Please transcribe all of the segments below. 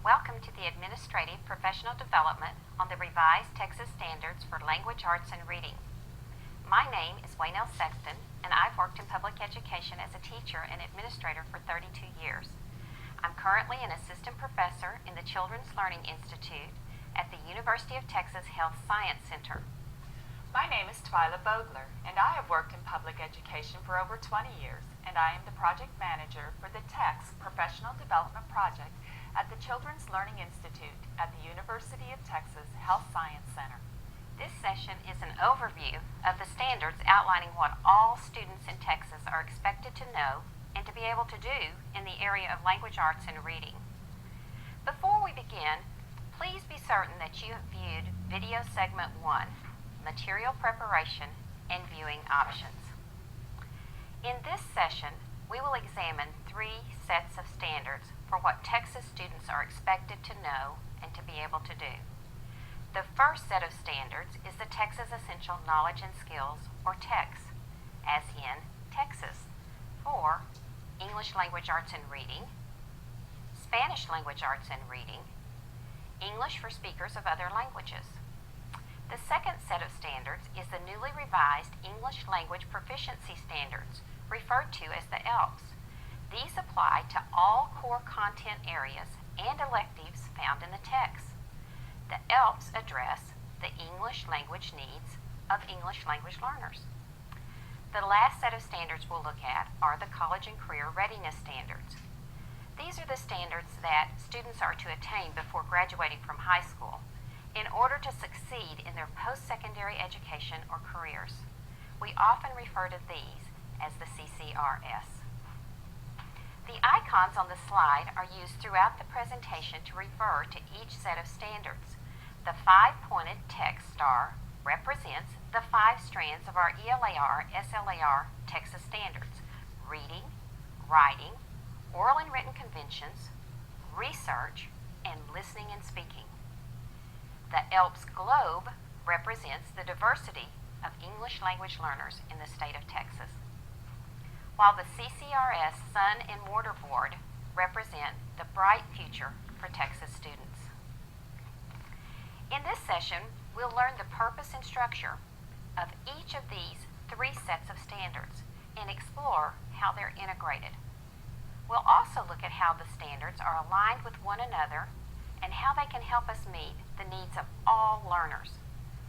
Welcome to the Administrative Professional Development on the Revised Texas Standards for Language Arts and Reading. My name is waynel3, and I've worked in public education as a teacher and administrator for 32 years. I'm currently an assistant professor in the Children's Learning Institute at the University of Texas Health Science Center. My name is Twyla Bogler, and I have worked in public education for over 20 years, and I am the project manager for the TEX Professional Development Project at the Children's Learning Institute at the University of Texas Health Science Center. This session is an overview of the standards outlining what all students in Texas are expected to know and to be able to do in the area of language arts and reading. Before we begin, please be certain that you have viewed video segment 1, Material Preparation and Viewing Options. In this session, we will examine 3 sets of standards for what Texas students are expected to know and to be able to do. The first set of standards is the Texas Essential Knowledge and Skills, or TEX, as in Texas, for English Language Arts and Reading, Spanish Language Arts and Reading, English for speakers of other languages. The second set of standards is the newly revised English Language Proficiency Standards, referred to as the ELPS. These apply to all core content areas and electives found in the text. The ELPS address the English language needs of English language learners. The last set of standards we'll look at are the College and Career Readiness Standards. These are the standards that students are to attain before graduating from high school in order to succeed in their post-secondary education or careers. We often refer to these as the CCRS. The icons on the slide are used throughout the presentation to refer to each set of standards. The 5-pointed text star represents the 5 strands of our ELAR/SLAR Texas standards: reading, writing, oral and written conventions, research, and listening and speaking. The ELPS globe represents the diversity of English language learners in the state of Texas, while the CCRS Sun and Mortarboard represent the bright future for Texas students. In this session, we'll learn the purpose and structure of each of these 3 sets of standards and explore how they're integrated. We'll also look at how the standards are aligned with one another and how they can help us meet the needs of all learners,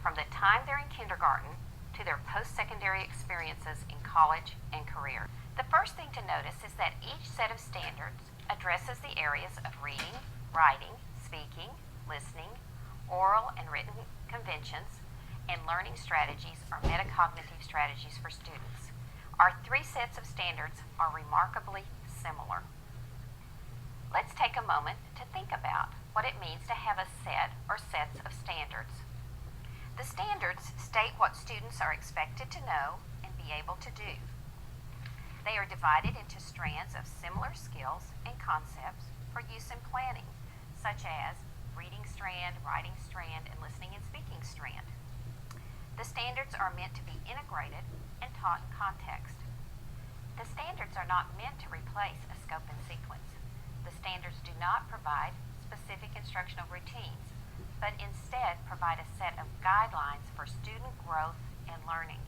from the time they're in kindergarten to their post-secondary experiences in college and career. The first thing to notice is that each set of standards addresses the areas of reading, writing, speaking, listening, oral and written conventions, and learning strategies or metacognitive strategies for students. Our 3 sets of standards are remarkably similar. Let's take a moment to think about what it means to have a set or sets of standards. The standards state what students are expected to know and be able to do. They are divided into strands of similar skills and concepts for use in planning, such as reading strand, writing strand, and listening and speaking strand. The standards are meant to be integrated and taught in context. The standards are not meant to replace a scope and sequence. The standards do not provide specific instructional routines, but instead provide a set of guidelines for student growth and learning.